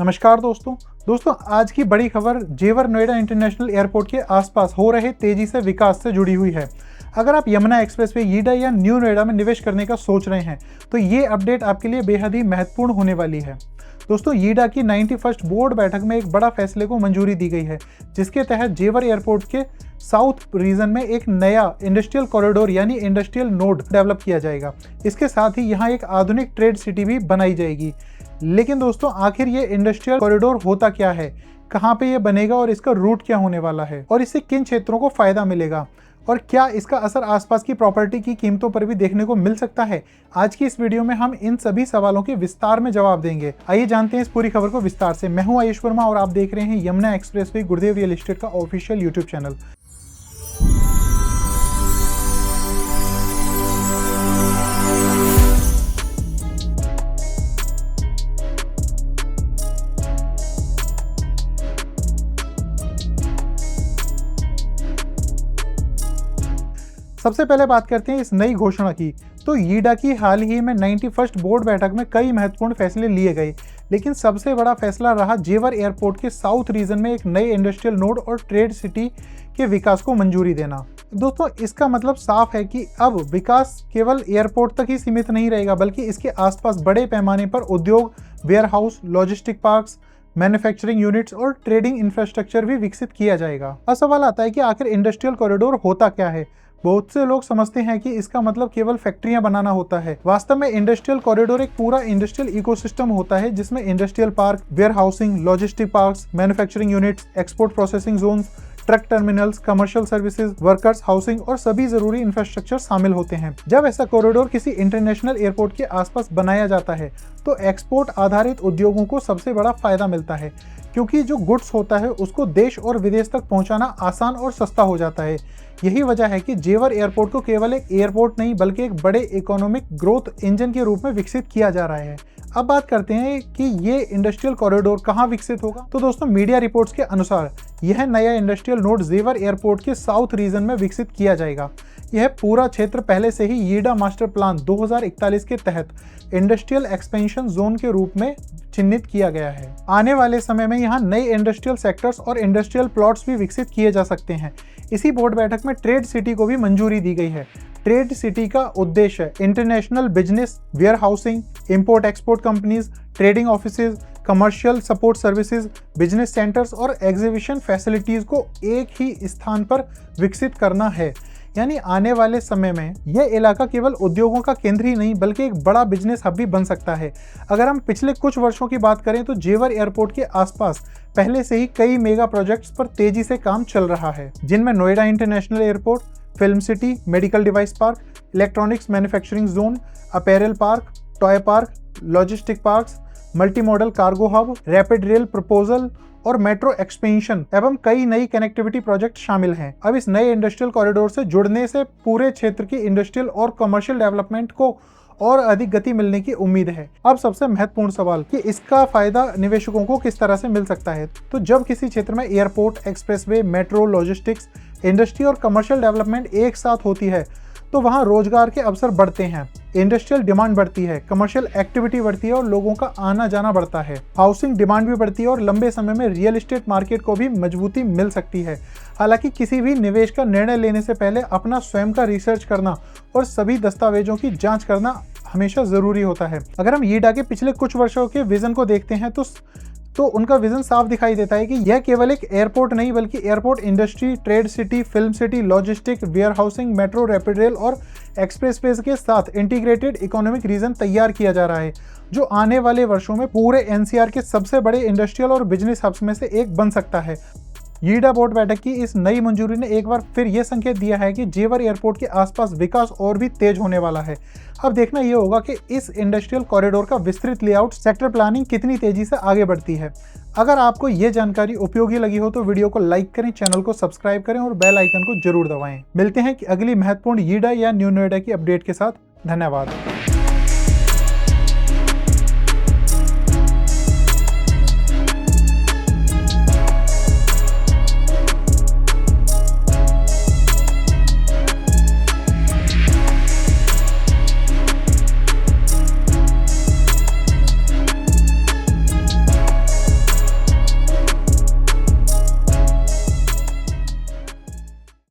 नमस्कार दोस्तों आज की बड़ी खबर जेवर नोएडा इंटरनेशनल एयरपोर्ट के आसपास हो रहे तेजी से विकास से जुड़ी हुई है। अगर आप यमुना एक्सप्रेसवे यीडा या न्यू नोएडा में निवेश करने का सोच रहे हैं तो ये अपडेट आपके लिए बेहद ही महत्वपूर्ण होने वाली है। दोस्तों, यीडा की 91st बोर्ड बैठक में एक बड़ा फैसले को मंजूरी दी गई है, जिसके तहत जेवर एयरपोर्ट के साउथ रीजन में एक नया इंडस्ट्रियल कॉरिडोर यानी इंडस्ट्रियल नोड डेवलप किया जाएगा। इसके साथ ही यहाँ एक आधुनिक ट्रेड सिटी भी बनाई जाएगी। लेकिन दोस्तों, आखिर ये इंडस्ट्रियल कॉरिडोर होता क्या है, कहाँ पे ये बनेगा और इसका रूट क्या होने वाला है और इससे किन क्षेत्रों को फायदा मिलेगा और क्या इसका असर आसपास की प्रॉपर्टी की कीमतों पर भी देखने को मिल सकता है। आज की इस वीडियो में हम इन सभी सवालों के विस्तार में जवाब देंगे। आइए जानते हैं इस पूरी खबर को विस्तार से। मैं हूं आयुष वर्मा और आप देख रहे हैं यमुना एक्सप्रेसवे गुरुदेव रियल एस्टेट का ऑफिशियल यूट्यूब चैनल। सबसे पहले बात करते हैं इस नई घोषणा की। तो यीडा की हाल ही में 91st बोर्ड बैठक में कई महत्वपूर्ण फैसले लिए गए, लेकिन सबसे बड़ा फैसला रहा जेवर एयरपोर्ट के साउथ रीजन में एक नए इंडस्ट्रियल नोड और ट्रेड सिटी के विकास को मंजूरी देना। दोस्तों, इसका मतलब साफ है कि अब विकास केवल एयरपोर्ट तक ही सीमित नहीं रहेगा, बल्कि इसके आसपास बड़े पैमाने पर उद्योग, warehouse, logistic parks, manufacturing units और ट्रेडिंग इंफ्रास्ट्रक्चर भी विकसित किया जाएगा। अब सवाल आता है कि आखिर इंडस्ट्रियल कॉरिडोर होता क्या है। बहुत से लोग समझते हैं कि इसका मतलब केवल फैक्ट्रियां बनाना होता है। वास्तव में इंडस्ट्रियल कॉरिडोर एक पूरा इंडस्ट्रियल इकोसिस्टम होता है, जिसमें industrial park, warehousing, logistic parks, manufacturing units, export processing zones, truck terminals, commercial services, workers housing और सभी जरूरी इंफ्रास्ट्रक्चर शामिल होते हैं। जब ऐसा कॉरिडोर किसी इंटरनेशनल एयरपोर्ट के आसपास बनाया जाता है तो एक्सपोर्ट आधारित उद्योगों को सबसे बड़ा फायदा मिलता है, क्योंकि जो गुड्स होता है उसको देश और विदेश तक पहुंचाना आसान और सस्ता हो जाता है। यही वजह है कि जेवर एयरपोर्ट को केवल एक एयरपोर्ट नहीं बल्कि एक बड़े इकोनॉमिक ग्रोथ इंजन के रूप में विकसित किया जा रहा है। अब बात करते हैं कि ये इंडस्ट्रियल कॉरिडोर कहाँ विकसित होगा। तो दोस्तों, मीडिया रिपोर्ट्स के अनुसार यह नया इंडस्ट्रियल नोड जेवर एयरपोर्ट के साउथ रीजन में विकसित किया जाएगा। यह पूरा क्षेत्र पहले से ही यीडा मास्टर प्लान 2041 के तहत इंडस्ट्रियल एक्सपेंशन जोन के रूप में चिन्हित किया गया है। आने वाले समय में यहाँ नए इंडस्ट्रियल सेक्टर्स और इंडस्ट्रियल प्लॉट्स भी विकसित किए जा सकते हैं। इसी बोर्ड बैठक में ट्रेड सिटी को भी मंजूरी दी गई है। ट्रेड सिटी का उद्देश्य international business, warehousing, import export companies, trading offices, commercial support services, business centres और एग्जीबिशन फैसिलिटीज को एक ही स्थान पर विकसित करना है। यानी आने वाले समय में यह इलाका केवल उद्योगों का केंद्र ही नहीं बल्कि एक बड़ा बिजनेस हब भी बन सकता है। अगर हम पिछले कुछ वर्षों की बात करें तो जेवर एयरपोर्ट के आसपास पहले से ही कई मेगा प्रोजेक्ट्स पर तेजी से काम चल रहा है, जिनमें Noida international airport, film city, medical device park, electronics manufacturing zone, apparel park, toy park, logistic parks, multi modal cargo hub, rapid rail proposal और मेट्रो एक्सपेंशन एवं कई नई कनेक्टिविटी प्रोजेक्ट शामिल हैं। अब इस नए इंडस्ट्रियल कॉरिडोर से जुड़ने से पूरे क्षेत्र की इंडस्ट्रियल और कमर्शियल डेवलपमेंट को और अधिक गति मिलने की उम्मीद है। अब सबसे महत्वपूर्ण सवाल कि इसका फायदा निवेशकों को किस तरह से मिल सकता है। तो जब किसी क्षेत्र में airport, expressway, metro, logistics, industry और कमर्शियल डेवलपमेंट एक साथ होती है तो वहाँ रोजगार के अवसर बढ़ते हैं, इंडस्ट्रियल डिमांड बढ़ती है, कमर्शियल एक्टिविटी बढ़ती है और लोगों का आना जाना बढ़ता है। हाउसिंग डिमांड भी बढ़ती है और लंबे समय में रियल एस्टेट मार्केट को भी मजबूती मिल सकती है। हालांकि किसी भी निवेश का निर्णय लेने से पहले अपना स्वयं का रिसर्च करना और सभी दस्तावेजों की जांच करना हमेशा जरूरी होता है। अगर हम यीडा के पिछले कुछ वर्षों के विजन को देखते हैं तो उनका विजन साफ दिखाई देता है कि यह केवल एक एयरपोर्ट नहीं बल्कि airport, industry, trade city, film city, logistic, warehousing, metro, rapid rail और एक्सप्रेसवेज के साथ इंटीग्रेटेड इकोनॉमिक रीजन तैयार किया जा रहा है, जो आने वाले वर्षों में पूरे एनसीआर के सबसे बड़े इंडस्ट्रियल और बिजनेस हब्स में से एक बन सकता है। यीडा बोर्ड बैठक की इस नई मंजूरी ने एक बार फिर यह संकेत दिया है कि जेवर एयरपोर्ट के आसपास विकास और भी तेज होने वाला है। अब देखना यह होगा कि इस इंडस्ट्रियल कॉरिडोर का विस्तृत लेआउट, सेक्टर प्लानिंग कितनी तेजी से आगे बढ़ती है। अगर आपको यह जानकारी उपयोगी लगी हो तो वीडियो को लाइक करें, चैनल को सब्सक्राइब करें और बेल आइकन को जरूर दबाएं। मिलते हैं कि अगली महत्वपूर्ण यीडा या न्यू नोएडा की अपडेट के साथ। धन्यवाद।